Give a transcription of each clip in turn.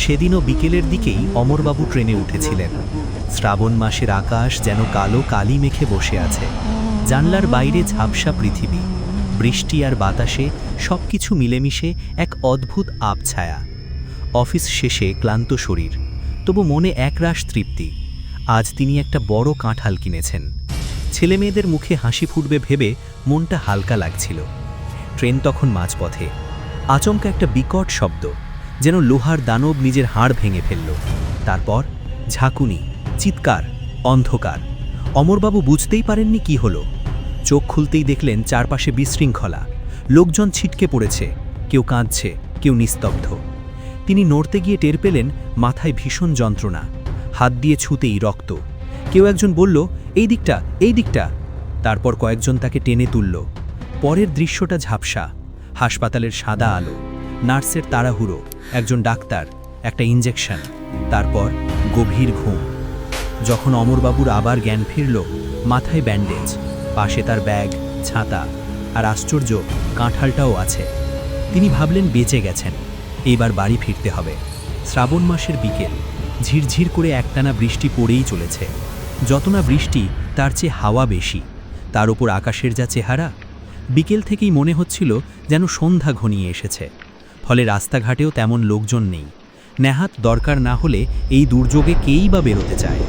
সেদিনও বিকেলের দিকেই অমরবাবু ট্রেনে উঠেছিলেন। শ্রাবণ মাসের আকাশ যেন কালো কালি মেখে বসে আছে। জানলার বাইরে ঝাপসা পৃথিবী, বৃষ্টি আর বাতাসে সবকিছু মিলেমিশে এক অদ্ভুত আবছায়া। অফিস শেষে ক্লান্ত শরীর, তবু মনে একরাশ তৃপ্তি। আজ তিনি একটা বড় কাঁঠাল কিনেছেন। ছেলেমেয়েদের মুখে হাসি ফুটবে ভেবে মনটা হালকা লাগছিল। ট্রেন তখন মাঝপথে। আচমকা একটা বিকট শব্দ, যেন লোহার দানব নিজের হাড় ভেঙে ফেলল। তারপর ঝাঁকুনি, চিৎকার, অন্ধকার। অমরবাবু বুঝতেই পারেননি কি হলো। চোখ খুলতেই দেখলেন চারপাশে বিশৃঙ্খলা, লোকজন ছিটকে পড়েছে, কেউ কাঁদছে, কেউ নিস্তব্ধ। তিনি নড়তে গিয়ে টের পেলেন মাথায় ভীষণ যন্ত্রণা, হাত দিয়ে ছুঁতেই রক্ত। কেউ একজন বলল, এই দিকটা, এই দিকটা। তারপর কয়েকজন তাকে টেনে তুলল। পরের দৃশ্যটা ঝাপসা, হাসপাতালের সাদা আলো, নার্সের তাড়াহুড়ো, একজন ডাক্তার, একটা ইঞ্জেকশন, তারপর গভীর ঘুম। যখন অমরবাবুর আবার জ্ঞান ফিরল, মাথায় ব্যান্ডেজ, পাশে তার ব্যাগ, ছাতা, আর আশ্চর্য কাঁঠালটাও আছে। তিনি ভাবলেন বেঁচে গেছেন, এইবার বাড়ি ফিরতে হবে। শ্রাবণ মাসের বিকেল, ঝিরঝির করে একটানা বৃষ্টি পড়েই চলেছে। যত না বৃষ্টি, তার চেয়ে হাওয়া বেশি। তার উপর আকাশের যা চেহারা, বিকেল থেকেই মনে হচ্ছিল যেন সন্ধ্যা ঘনিয়ে এসেছে। ফলে রাস্তাঘাটেও তেমন লোকজন নেই। নেহাত দরকার না হলে এই দুর্যোগে কেই বা বেরোতে চায়।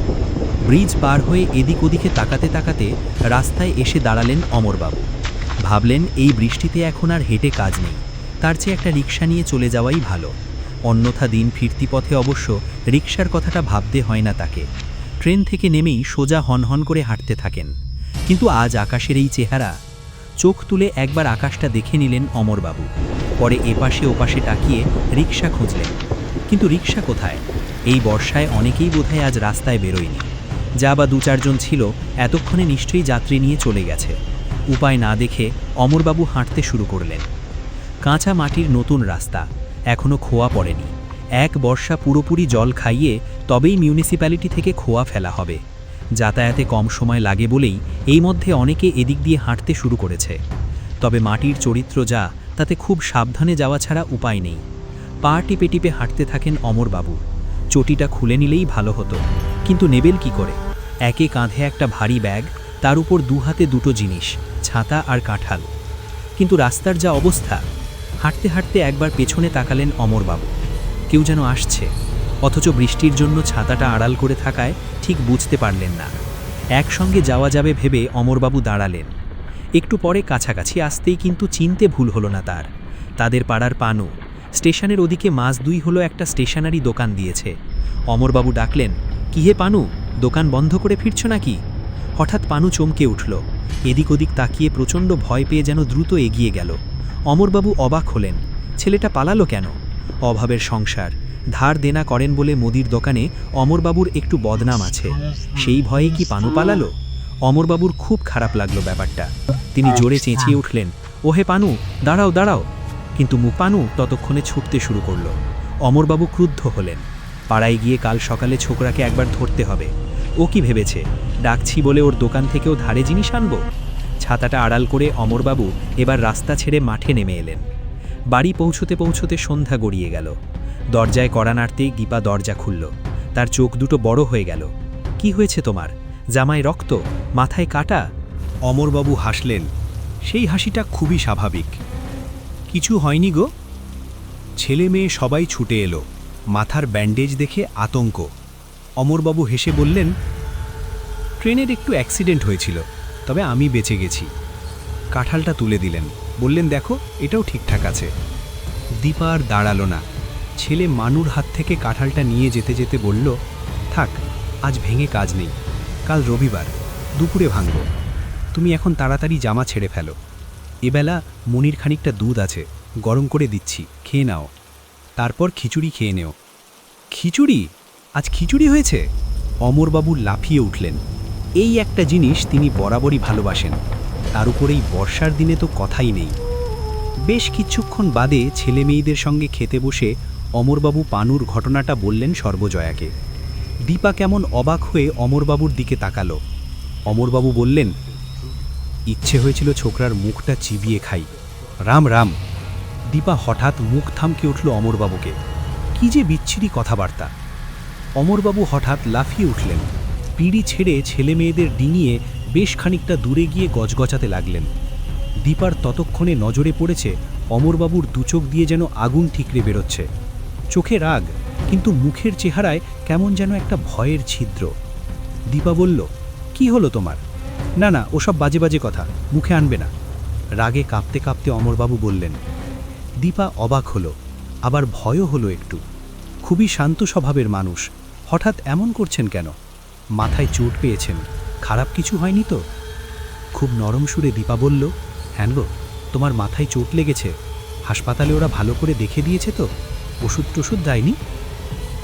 ব্রিজ পার হয়ে এদিক ওদিকে তাকাতে তাকাতে রাস্তায় এসে দাঁড়ালেন অমরবাবু। ভাবলেন এই বৃষ্টিতে এখন আর হেঁটে কাজ নেই, তার চেয়ে একটা রিকশা নিয়ে চলে যাওয়াই ভালো। অন্যথা দিন ফিরতি পথে অবশ্য রিকশার কথাটা ভাবতে হয় না তাকে। ট্রেন থেকে নেমেই সোজা হনহন করে হাঁটতে থাকেন। কিন্তু আজ আকাশের এই চেহারা। চোখ তুলে একবার আকাশটা দেখে নিলেন অমরবাবু। পরে এপাশে ওপাশে তাকিয়ে রিকশা খুঁজলেন, কিন্তু রিকশা কোথায়? এই বর্ষায় অনেকেই বোধহয় আজ রাস্তায় বেরোয়নি। যা বা 2-4 জন ছিল, এতক্ষণে নিশ্চয়ই যাত্রী নিয়ে চলে গেছে। উপায় না দেখে অমরবাবু হাঁটতে শুরু করলেন। কাঁচা মাটির নতুন রাস্তা, এখনও খোয়া পড়েনি। এক বর্ষা পুরোপুরি জল খাইয়ে তবেই মিউনিসিপ্যালিটি থেকে খোয়া ফেলা হবে। যাতায়াতে কম সময় লাগে বলেই এই মধ্যে অনেকে এদিক দিয়ে হাঁটতে শুরু করেছে। তবে মাটির চরিত্র যা, তাতে খুব সাবধানে যাওয়া ছাড়া উপায় নেই। পা টিপে টিপে হাঁটতে থাকেন অমরবাবু। চটিটা খুলে নিলেই ভালো হতো, কিন্তু নেবেল কি করে? একে কাঁধে একটা ভারী ব্যাগ, তার উপর 2 হাতে 2টো জিনিস, ছাতা আর কাঁঠাল। কিন্তু রাস্তার যা অবস্থা! হাঁটতে হাঁটতে একবার পেছনে তাকালেন অমরবাবু। কেউ যেন আসছে, অথচ বৃষ্টির জন্য ছাতাটা আড়াল করে থাকায় ঠিক বুঝতে পারলেন না। একসঙ্গে যাওয়া যাবে ভেবে অমরবাবু দাঁড়ালেন। একটু পরে কাছাকাছি আসতেই কিন্তু চিনতে ভুল হলো না তার। তাদের পাড়ার পানু। স্টেশনের ওদিকে মাস 2 হলো একটা স্টেশনারি দোকান দিয়েছে। অমরবাবু ডাকলেন, কি হে পানু, দোকান বন্ধ করে ফিরছ নাকি? হঠাৎ পানু চমকে উঠল। এদিক ওদিক তাকিয়ে প্রচণ্ড ভয় পেয়ে যেন দ্রুত এগিয়ে গেল। অমরবাবু অবাক হলেন, ছেলেটা পালালো কেন? অভাবের সংসার, ধার দেনা করেন বলে মুদির দোকানে অমরবাবুর একটু বদনাম আছে, সেই ভয়ে কি পানু পালালো? অমরবাবুর খুব খারাপ লাগলো ব্যাপারটা। তিনি জোরে চেঁচিয়ে উঠলেন, ওহে পানু, দাঁড়াও দাঁড়াও! কিন্তু পানু ততক্ষণে ছুটতে শুরু করল। অমরবাবু ক্রুদ্ধ হলেন। পাড়ায় গিয়ে কাল সকালে ছোকরাকে একবার ধরতে হবে। ও কি ভেবেছে ডাকছি বলে ওর দোকান থেকেও ধারে জিনিস আনব? ছাতাটা আড়াল করে অমরবাবু এবার রাস্তা ছেড়ে মাঠে নেমে এলেন। বাড়ি পৌঁছতে পৌঁছতে সন্ধ্যা গড়িয়ে গেল। দরজায় কড়া নাড়তেই দীপা দরজা খুলল। তার চোখ দুটো বড় হয়ে গেল। কি হয়েছে তোমার? জামায় রক্ত, মাথায় কাটা? অমরবাবু হাসলেন। সেই হাসিটা খুবই স্বাভাবিক। কিছু হয়নি গো। ছেলে মেয়ে সবাই ছুটে এলো। মাথার ব্যান্ডেজ দেখে আতঙ্ক। অমরবাবু হেসে বললেন, ট্রেনের একটু অ্যাক্সিডেন্ট হয়েছিল, তবে আমি বেঁচে গেছি। কাঁঠালটা তুলে দিলেন, বললেন, দেখো এটাও ঠিকঠাক আছে। দীপা আর দাঁড়ালো না। ছেলে মানুর হাত থেকে কাঁঠালটা নিয়ে যেতে যেতে বলল, থাক, আজ ভেঙে কাজ নেই, কাল রবিবার, দুপুরে ভাঙব। তুমি এখন তাড়াতাড়ি জামা ছেড়ে ফেলো। এবেলা মনির খানিকটা দুধ আছে, গরম করে দিচ্ছি, খেয়ে নাও। তারপর খিচুড়ি খেয়ে নেও। খিচুড়ি? আজ খিচুড়ি হয়েছে? অমরবাবু লাফিয়ে উঠলেন। এই একটা জিনিস তিনি বরাবরই ভালোবাসেন, তার উপরেই বর্ষার দিনে তো কথাই নেই। বেশ কিছুক্ষণ বাদে ছেলে মেয়েদের সঙ্গে খেতে বসে অমরবাবু পানুর ঘটনাটা বললেন সর্বজয়াকে। দীপা কেমন অবাক হয়ে অমরবাবুর দিকে তাকালো। অমরবাবু বললেন, ইচ্ছে হয়েছিল ছোকরার মুখটা চিবিয়ে খাই। রাম রাম। দীপা হঠাৎ মুখ থামকে উঠল অমরবাবুকে। কি যে বিচ্ছিরি কথাবার্তা। অমরবাবু হঠাৎ লাফিয়ে উঠলেন, পিঁড়ি ছেড়ে ছেলে মেয়েদের ডিঙিয়ে বেশ খানিকটা দূরে গিয়ে গজগজাতে লাগলেন। দীপার ততক্ষণে নজরে পড়েছে অমরবাবুর দুচোখ দিয়ে যেন আগুন ঠিকরে বেরোচ্ছে। চোখে রাগ, কিন্তু মুখের চেহারায় কেমন যেন একটা ভয়ের ছিদ্র। দীপা বলল, কি হলো তোমার? না না, ওসব বাজে বাজে কথা মুখে আনবে না। রাগে কাঁপতে কাঁপতে অমরবাবু বললেন। দীপা অবাক হলো, আবার ভয়ও হলো একটু। খুবই শান্ত স্বভাবের মানুষ, হঠাৎ এমন করছেন কেন? মাথায় চোট পেয়েছেন, খারাপ কিছু হয়নি তো? খুব নরম সুরে দীপা বলল, হ্যাঁ গো, তোমার মাথায় চোট লেগেছে। হাসপাতালে ওরা ভালো করে দেখে দিয়েছে তো? ওষুধ টষুধ দেয়নি?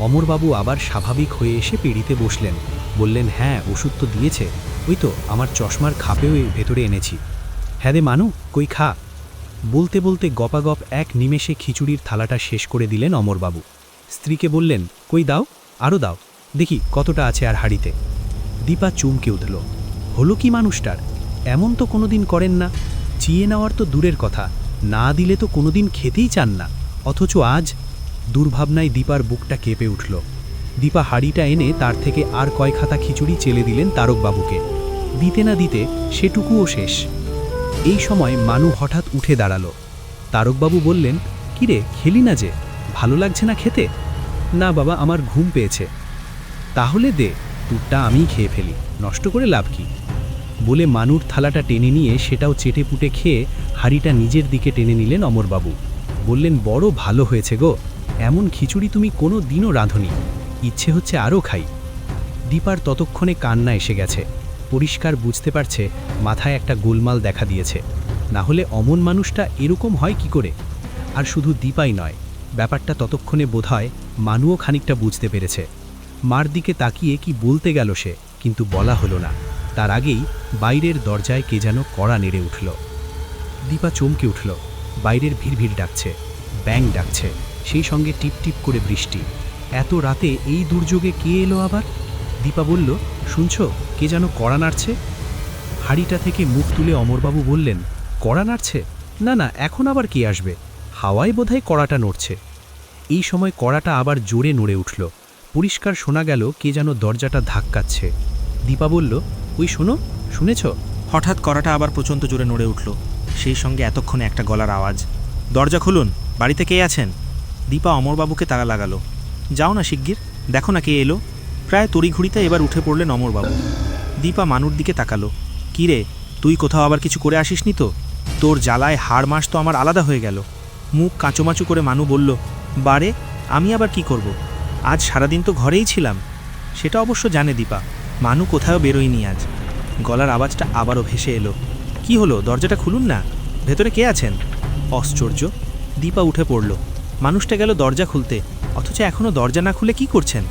অমরবাবু আবার স্বাভাবিক হয়ে এসে পিঁড়িতে বসলেন, বললেন, হ্যাঁ ওষুধ তো দিয়েছে, ওই তো আমার চশমার খাপেও এর ভেতরে এনেছি। হ্যাঁ রে মানু, কই খা। বলতে বলতে গপাগপ এক নিমেষে খিচুড়ির থালাটা শেষ করে দিলেন অমরবাবু। স্ত্রীকে বললেন, কই দাও, আরও দাও, দেখি কতটা আছে আর হাঁড়িতে। দীপা চমকে উঠল, হলো কি মানুষটার? এমন তো কোনোদিন করেন না। চিয়ে নেওয়ার তো দূরের কথা, না দিলে তো কোনোদিন খেতেই চান না, অথচ আজ। দুর্ভাবনায় দীপার বুকটা কেঁপে উঠল। দীপা হাঁড়িটা এনে তার থেকে আর কয় খাতা খিচুড়ি চেলে দিলেন তারকবাবুকে। দিতে না দিতে সেটুকুও শেষ। এই সময় মানু হঠাৎ উঠে দাঁড়ালো। তারকবাবু বললেন, কিরে, খেলি না যে? ভালো লাগছে না খেতে? না বাবা, আমার ঘুম পেয়েছে। তাহলে দে, তুরটা আমিই খেয়ে ফেলি, নষ্ট করে লাভ কি? বলে মানুর থালাটা টেনে নিয়ে সেটাও চেটে পুটে খেয়ে হাঁড়িটা নিজের দিকে টেনে নিলেন অমরবাবু। বললেন, বড় ভালো হয়েছে গো, এমন খিচুড়ি তুমি কোনো দিনও রাঁধনি, ইচ্ছে হচ্ছে আরও খাই। দীপার ততক্ষণে কান্না এসে গেছে, পরিষ্কার বুঝতে পারছে মাথায় একটা গোলমাল দেখা দিয়েছে, না হলে অমন মানুষটা এরকম হয় কি করে? আর শুধু দীপাই নয়, ব্যাপারটা ততক্ষণে বোধহয় মানুও খানিকটা বুঝতে পেরেছে। মার দিকে তাকিয়ে কি বলতে গেল সে, কিন্তু বলা হলো না। তার আগেই বাইরের দরজায় কে যেন কড়া নেড়ে উঠল। দীপা চমকে উঠল, বাইরের ভিড় ডাকছে, ব্যাং ডাকছে, সেই সঙ্গে টিপ টিপ করে বৃষ্টি। এত রাতে এই দুর্যোগে কে এলো আবার? দীপা বলল, শুনছ, কে যেন কড়া নাড়ছে। হাঁড়িটা থেকে মুখ তুলে অমরবাবু বললেন, কড়া নাড়ছে? না না, এখন আবার কে আসবে? হাওয়ায় বোধহয় কড়াটা নড়ছে। এই সময় কড়াটা আবার জোরে নড়ে উঠল, পরিষ্কার শোনা গেল কে যেন দরজাটা ধাক্কাচ্ছে। দীপা বলল, ওই শোনো, শুনেছ? হঠাৎ কড়াটা আবার প্রচণ্ড জোরে নড়ে উঠল, সেই সঙ্গে এতক্ষণে একটা গলার আওয়াজ, দরজা খুলুন, বাড়িতে কে আছেন? দীপা অমরবাবুকে তাড়া লাগালো, যাও না শিগগির, দেখো না কে এলো। প্রায় তড়িঘড়িতে এবার উঠে পড়লেন অমরবাবু। দীপা মানুর দিকে তাকালো, কী রে, তুই কোথাও আবার কিছু করে আসিসনি তো? তোর জ্বালায় হাড় মাস তো আমার আলাদা হয়ে গেল। মুখ কাঁচোমাচু করে মানু বলল, বারে, আমি আবার কি করব? আজ সারাদিন তো ঘরেই ছিলাম। সেটা অবশ্য জানে দীপা, মানু কোথাও বেরোয়নি আজ। গলার আওয়াজটা আবারও ভেসে এলো, কি হলো, দরজাটা খুলুন না, ভেতরে কে আছেন? আশ্চর্য, দীপা উঠে পড়ল। মানুষটা গেল দরজা খুলতে, অথচ এখনও দরজা না খুলে কি করছেন?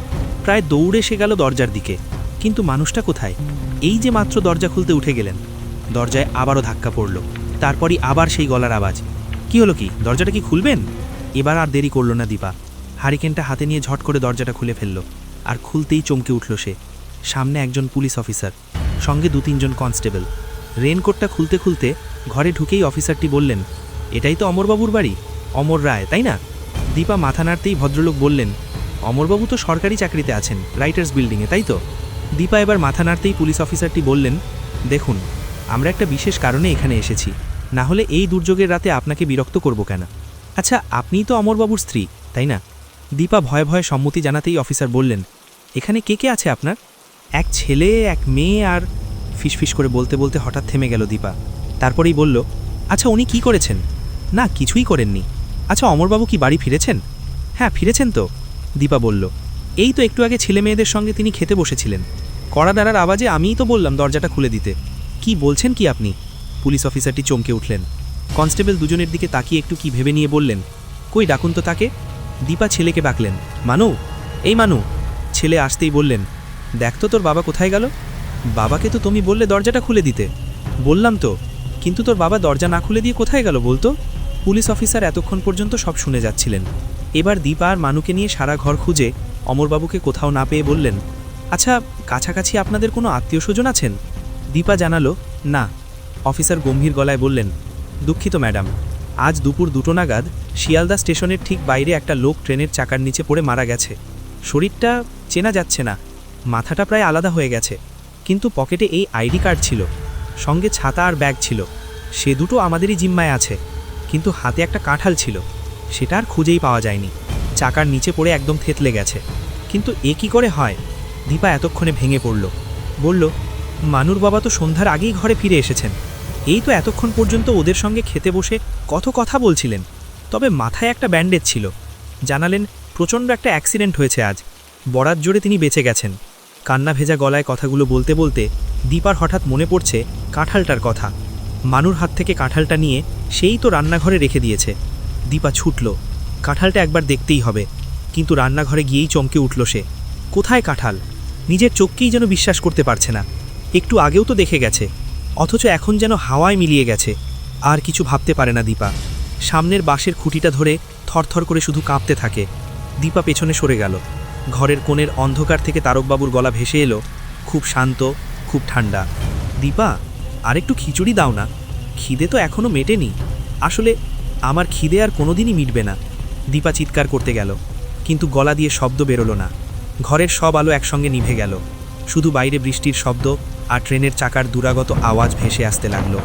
প্রায় দৌড়ে সে গেল দরজার দিকে, কিন্তু মানুষটা কোথায়? এই যে মাত্র দরজা খুলতে উঠে গেলেন, দরজায় আবারও ধাক্কা পড়ল, তারপরই আবার সেই গলার আওয়াজ। কি হলো কি, দরজাটা কি খুলবেন? এবার আর দেরি করল না দীপা, হারিকেনটা হাতে নিয়ে ঝট করে দরজাটা খুলে ফেলল। আর খুলতেই চমকে উঠল সে, সামনে একজন পুলিশ অফিসার, সঙ্গে 2-3 জন কনস্টেবল। রেনকোটটা খুলতে খুলতে ঘরে ঢুকেই অফিসারটি বললেন, এটাই তো অমরবাবুর বাড়ি, অমর রায়, তাই না? দীপা মাথা নাড়তেই ভদ্রলোক বললেন, অমরবাবু তো সরকারি চাকরিতে আছেন, রাইটার্স বিল্ডিংয়ে, তাই তো? দীপা এবার মাথা নাড়তেই পুলিশ অফিসারটি বললেন, দেখুন, আমরা একটা বিশেষ কারণে এখানে এসেছি, না হলে এই দুর্যোগের রাতে আপনাকে বিরক্ত করব কেন? আচ্ছা, আপনিই তো অমরবাবুর স্ত্রী, তাই না? দীপা ভয়ে ভয়ে সম্মতি জানাতেই অফিসার বললেন, এখানে কে কে আছে আপনার? এক ছেলে, এক মেয়ে, আর ফিসফিস করে বলতে বলতে হঠাৎ থেমে গেল দীপা। তারপরেই বলল, আচ্ছা উনি কি করেছেন? না, কিছুই করেননি। আচ্ছা, অমরবাবু কি বাড়ি ফিরেছেন? হ্যাঁ, ফিরেছেন তো। দীপা বলল, এই তো একটু আগে ছেলে মেয়েদের সঙ্গে তিনি খেতে বসেছিলেন, কড়া নাড়ার আওয়াজে আমিই তো বললাম দরজাটা খুলে দিতে। কি বলছেন কি আপনি? পুলিশ অফিসারটি চমকে উঠলেন। কনস্টেবল দুজনের দিকে তাকিয়ে একটু কি ভেবে নিয়ে বললেন, কই ডাকুন তো তাকে। দীপা ছেলেকে ডাকলেন, মানু, এই মানু। ছেলে আসতেই বললেন, দেখ তো তোর বাবা কোথায় গেল? বাবাকে তো তুমি বললে দরজাটা খুলে দিতে। বললাম তো, কিন্তু তোর বাবা দরজা না খুলে দিয়ে কোথায় গেল বলতো? পুলিশ অফিসার এতক্ষণ পর্যন্ত সব শুনে যাচ্ছিলেন। এবার দীপা আর মানুকে নিয়ে সারা ঘর খুঁজে অমরবাবুকে কোথাও না পেয়ে বললেন, আচ্ছা, কাছাকাছি আপনাদের কোনো আত্মীয় স্বজন আছেন? দীপা জানালো, না। অফিসার গম্ভীর গলায় বললেন, দুঃখিত ম্যাডাম, আজ দুপুর 2টো নাগাদ শিয়ালদা স্টেশনের ঠিক বাইরে একটা লোক ট্রেনের চাকার নিচে পড়ে মারা গেছে। শরীরটা চেনা যাচ্ছে না, মাথাটা প্রায় আলাদা হয়ে গেছে, কিন্তু পকেটে এই আইডি কার্ড ছিল, সঙ্গে ছাতা আর ব্যাগ ছিল। সে দুটো আমাদেরই জিম্মায় আছে, কিন্তু হাতে একটা কাঁঠাল ছিল, সেটা আর খুঁজেই পাওয়া যায়নি। চাকার নিচে পড়ে একদম থেতলে গেছে। কিন্তু এ কি করে হয়? দীপা এতক্ষণে ভেঙে পড়ল, বলল, মানুর বাবা তো সন্ধ্যার আগেই ঘরে ফিরে এসেছেন। এই তো এতক্ষণ পর্যন্ত ওদের সঙ্গে খেতে বসে কত কথা বলছিলেন। তবে মাথায় একটা ব্যান্ডেজ ছিল। জানালেন প্রচণ্ড একটা অ্যাক্সিডেন্ট হয়েছে আজ, বরাত জোরে তিনি বেঁচে গেছেন। কান্না ভেজা গলায় কথাগুলো বলতে বলতে দীপার হঠাৎ মনে পড়ছে কাঁঠালটার কথা। মানুর হাত থেকে কাঁঠালটা নিয়ে সেই তো রান্নাঘরে রেখে দিয়েছে। দীপা ছুটল, কাঁঠালটা একবার দেখতেই হবে। কিন্তু রান্নাঘরে গিয়েই চমকে উঠল সে। কোথায় কাঁঠাল? নিজের চোখকেই যেন বিশ্বাস করতে পারছে না। একটু আগেও তো দেখে গেছে, অথচ এখন যেন হাওয়ায় মিলিয়ে গেছে। আর কিছু ভাবতে পারে না দীপা। সামনের বাঁশের খুঁটিটা ধরে থরথর করে শুধু কাঁপতে থাকে। দীপা পেছনে সরে গেল। ঘরের কোণের অন্ধকার থেকে তারকবাবুর গলা ভেসে এলো, খুব শান্ত, খুব ঠান্ডা। দীপা, আরেকটু খিচুড়ি দাও না, খিদে তো এখনও মেটেনি। আসলে আমার খিদে আর কোনোদিনই মিটবে না। দীপা চিৎকার করতে গেল, কিন্তু গলা দিয়ে শব্দ বেরোলো না। ঘরের সব আলো একসঙ্গে নিভে গেল। শুধু বাইরে বৃষ্টির শব্দ আর ট্রেনের চাকার দুরাগত আওয়াজ ভেসে আসতে লাগলো।